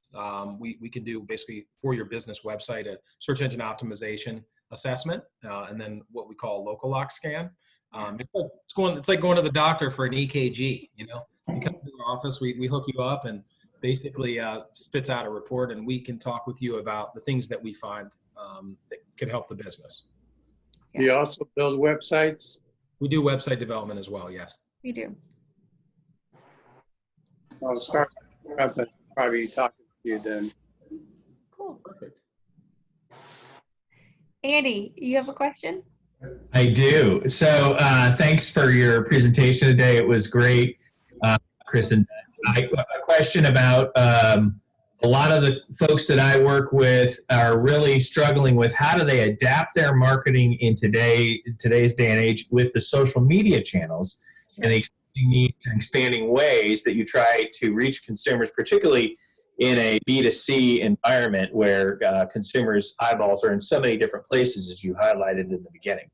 Speaker 13: We can do basically for your business website a search engine optimization assessment, and then what we call a local lock scan. It's like going to the doctor for an EKG. You know, you come to the office, we hook you up, and basically spits out a report, and we can talk with you about the things that we find that could help the business.
Speaker 11: Do you also build websites?
Speaker 13: We do website development as well. Yes,
Speaker 12: We do.
Speaker 11: I'll start probably talking to you then.
Speaker 12: Cool.
Speaker 13: perfect.
Speaker 12: Andy, you have a question?
Speaker 14: I do. So thanks for your presentation today. It was great, Chris. And I have a question about a lot of the folks that I work with are really struggling with how do they adapt their marketing in today's day and age with the social media channels and the expanding ways that you try to reach consumers, particularly in a B2C environment where consumers' eyeballs are in so many different places, as you highlighted in the beginning.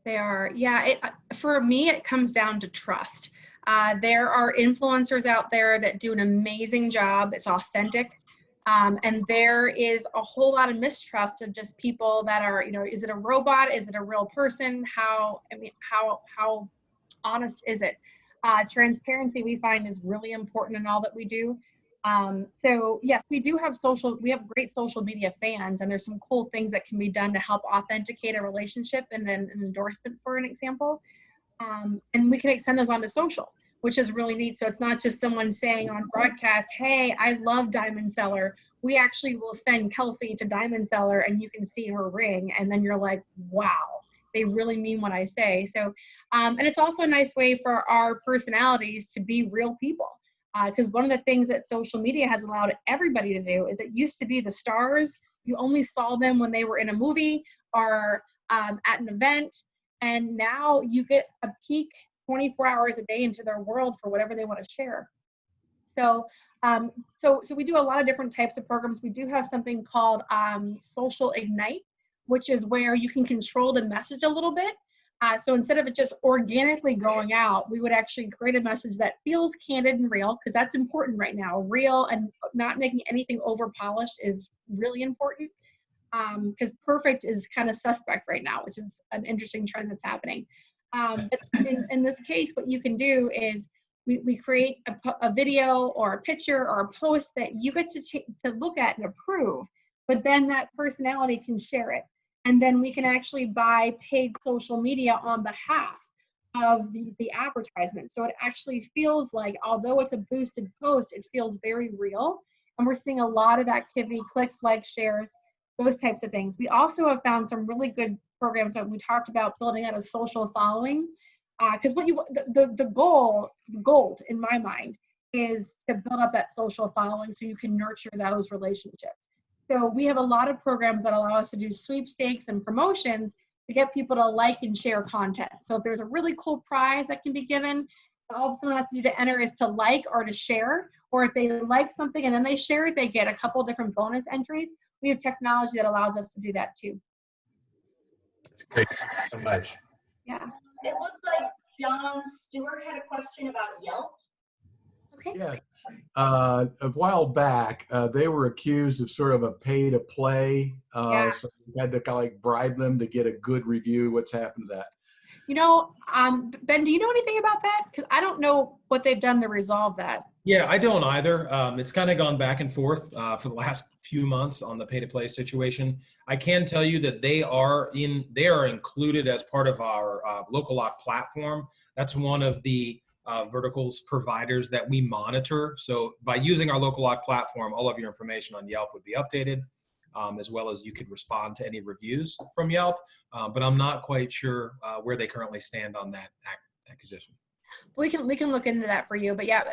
Speaker 12: They are. Yeah. For me, it comes down to trust. There are influencers out there that do an amazing job. It's authentic. And there is a whole lot of mistrust of just people that are, is it a robot? Is it a real person? How honest is it? Transparency we find is really important in all that we do. So yes, we have great social media fans, and there's some cool things that can be done to help authenticate a relationship and then an endorsement, for an example. And we can extend those onto social, which is really neat. So it's not just someone saying on broadcast, hey, I love Diamond Seller. We actually will send Kelsey to Diamond Seller and you can see her ring. And then you're like, wow, they really mean what I say. So, and it's also a nice way for our personalities to be real people. Because one of the things that social media has allowed everybody to do is it used to be the stars. You only saw them when they were in a movie or at an event. And now you get a peek 24 hours a day into their world for whatever they want to share. So we do a lot of different types of programs. We do have something called Social Ignite, which is where you can control the message a little bit. So instead of it just organically going out, we would actually create a message that feels candid and real, because that's important right now. Real and not making anything over polished is really important, because perfect is kind of suspect right now, which is an interesting trend that's happening. But in this case, what you can do is we create a video or a picture or a post that you get to look at and approve, but then that personality can share it. And then we can actually buy paid social media on behalf of the advertisement. So it actually feels like, although it's a boosted post, it feels very real. And we're seeing a lot of activity, clicks, likes, shares, those types of things. We also have found some really good programs that we talked about building out a social following. Because the goal in my mind is to build up that social following so you can nurture those relationships. So we have a lot of programs that allow us to do sweepstakes and promotions to get people to like and share content. So if there's a really cool prize that can be given, all someone has to do to enter is to like or to share, or if they like something and then they share it, they get a couple different bonus entries. We have technology that allows us to do that too.
Speaker 14: That's great. Thank you so much.
Speaker 12: Yeah.
Speaker 8: It looks like John Stewart had a question about Yelp.
Speaker 12: Okay.
Speaker 15: Yes. A while back, they were accused of sort of a pay to play.
Speaker 12: Yeah.
Speaker 15: So you had to kind of like bribe them to get a good review. What's happened to that?
Speaker 12: You know, Ben, do you know anything about that? Because I don't know what they've done to resolve that.
Speaker 13: Yeah, I don't either. It's kind of gone back and forth for the last few months on the pay-to-play situation. I can tell you that they are included as part of our Local Lock platform. That's one of the verticals providers that we monitor. So by using our Local Lock platform, all of your information on Yelp would be updated, as well as you could respond to any reviews from Yelp. But I'm not quite sure where they currently stand on that acquisition.
Speaker 12: We can look into that for you. But yeah,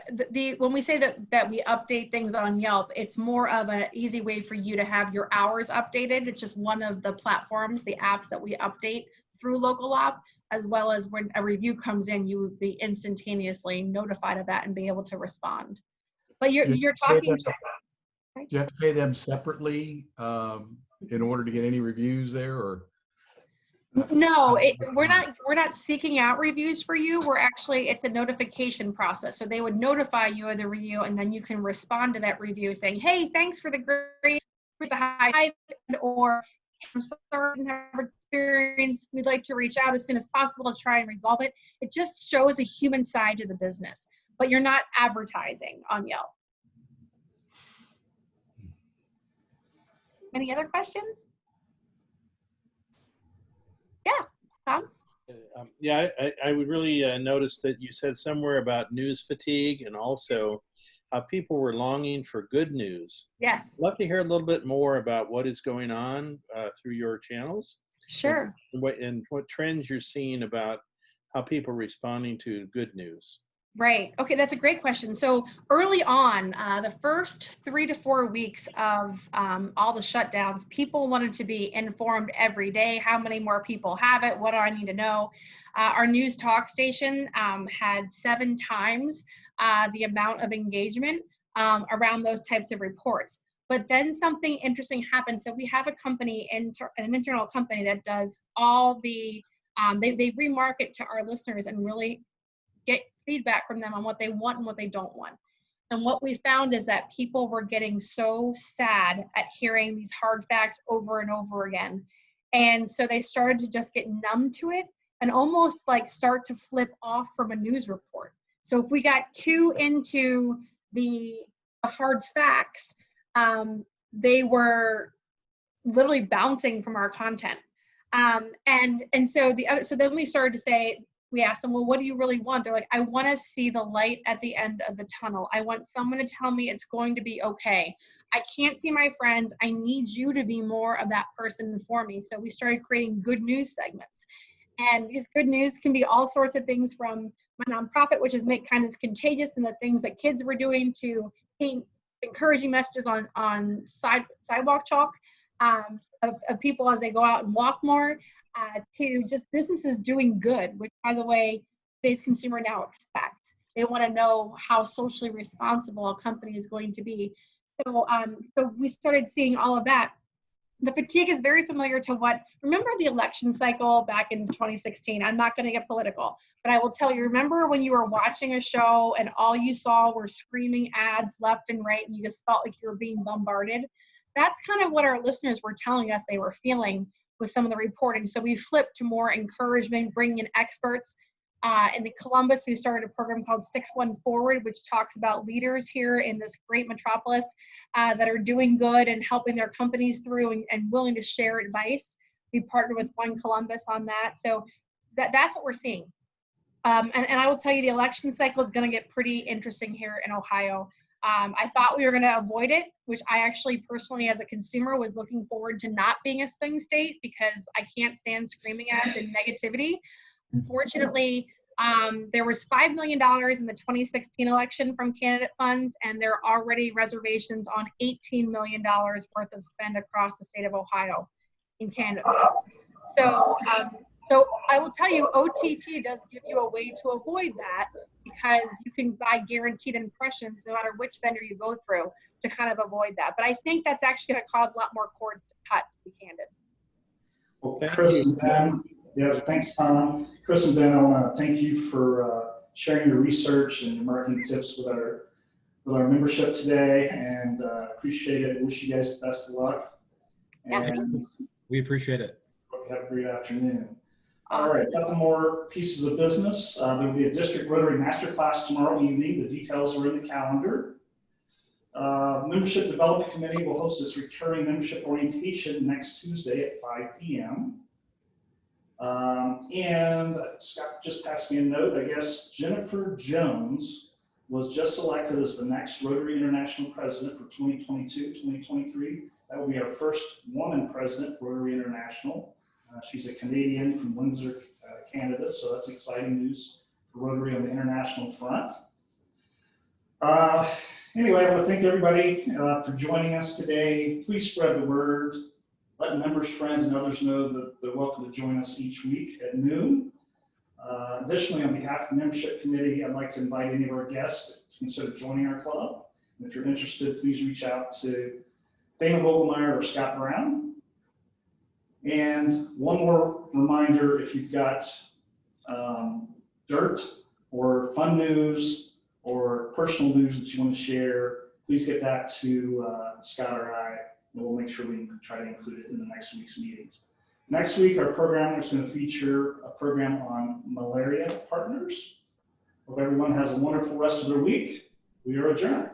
Speaker 12: when we say that we update things on Yelp, it's more of an easy way for you to have your hours updated. It's just one of the platforms, the apps that we update through Local Lock, as well as when a review comes in, you would be instantaneously notified of that and be able to respond. But you're talking to.
Speaker 15: Do you have to pay them separately in order to get any reviews there, or?
Speaker 12: No, we're not seeking out reviews for you. It's a notification process. So they would notify you of the review, and then you can respond to that review saying, "Hey, thanks for the great, for the high," or "I'm sorry, I didn't have experience. We'd like to reach out as soon as possible to try and resolve it." It just shows a human side to the business, but you're not advertising on Yelp. Any other questions? Yeah, Tom?
Speaker 10: Yeah, I would really notice that you said somewhere about news fatigue and also how people were longing for good news.
Speaker 12: Yes.
Speaker 10: I'd love to hear a little bit more about what is going on through your channels.
Speaker 12: Sure.
Speaker 10: And what trends you're seeing about how people are responding to good news.
Speaker 12: Right. Okay, that's a great question. So early on, the first 3 to 4 weeks of all the shutdowns, people wanted to be informed every day. How many more people have it? What do I need to know? Our news talk station had 7 times the amount of engagement around those types of reports. But then something interesting happened. So we have a company, an internal company that does all the, they remarket to our listeners and really get feedback from them on what they want and what they don't want. And what we found is that people were getting so sad at hearing these hard facts over and over again. And so they started to just get numb to it and almost like start to flip off from a news report. So if we got too into the hard facts, they were literally bouncing from our content. And so then we started to say, we asked them, well, what do you really want? They're like, I want to see the light at the end of the tunnel. I want someone to tell me it's going to be okay. I can't see my friends. I need you to be more of that person for me. So we started creating good news segments. And these good news can be all sorts of things, from my nonprofit, which is Make Kindness Contagious, and the things that kids were doing, to encouraging messages on sidewalk chalk of people as they go out and walk more. To just businesses doing good, which, by the way, today's consumer now expects. They want to know how socially responsible a company is going to be. So we started seeing all of that. The fatigue is very familiar to remember the election cycle back in 2016. I'm not going to get political, but I will tell you, remember when you were watching a show and all you saw were screaming ads left and right and you just felt like you were being bombarded? That's kind of what our listeners were telling us they were feeling with some of the reporting. So we flipped to more encouragement, bringing in experts. In Columbus, we started a program called 6-1 Forward, which talks about leaders here in this great metropolis that are doing good and helping their companies through and willing to share advice. We partnered with One Columbus on that. So that's what we're seeing. And I will tell you, the election cycle is going to get pretty interesting here in Ohio. I thought we were going to avoid it, which I actually personally, as a consumer, was looking forward to not being a swing state because I can't stand screaming ads and negativity. Unfortunately, there was $5 million in the 2016 election from candidate funds, and there are already reservations on $18 million worth of spend across the state of Ohio in candidate funds. So I will tell you, OTT does give you a way to avoid that, because you can buy guaranteed impressions no matter which vendor you go through to kind of avoid that. But I think that's actually going to cause a lot more cords to cut, to be candid.
Speaker 4: Well, Chris and Ben, yeah, thanks, Tom. Chris and Ben, I want to thank you for sharing your research and your marketing tips with our membership today, and appreciate it. Wish you guys the best of luck. And
Speaker 13: we appreciate it.
Speaker 4: Hope you have a great afternoon.
Speaker 12: Awesome.
Speaker 4: All right, a couple more pieces of business. There will be a District Rotary Masterclass tomorrow evening. The details are in the calendar. Membership Development Committee will host its recurring membership orientation next Tuesday at 5 p.m. And Scott just passed me a note. I guess Jennifer Jones was just selected as the next Rotary International President for 2022-2023. That will be our first woman president for Rotary International. She's a Canadian from Windsor, Canada, so that's exciting news for Rotary on the international front. Anyway, I want to thank everybody for joining us today. Please spread the word. Let members, friends, and others know that they're welcome to join us each week at noon. Additionally, on behalf of the membership committee, I'd like to invite any of our guests to consider joining our club. And if you're interested, please reach out to Dana Vogelmeyer or Scott Brown. And one more reminder, if you've got dirt or fun news or personal news that you want to share, please get that to Scott or I, and we'll make sure we try to include it in the next week's meetings. Next week, our program is going to feature a program on malaria partners. Hope everyone has a wonderful rest of their week. We are adjourned.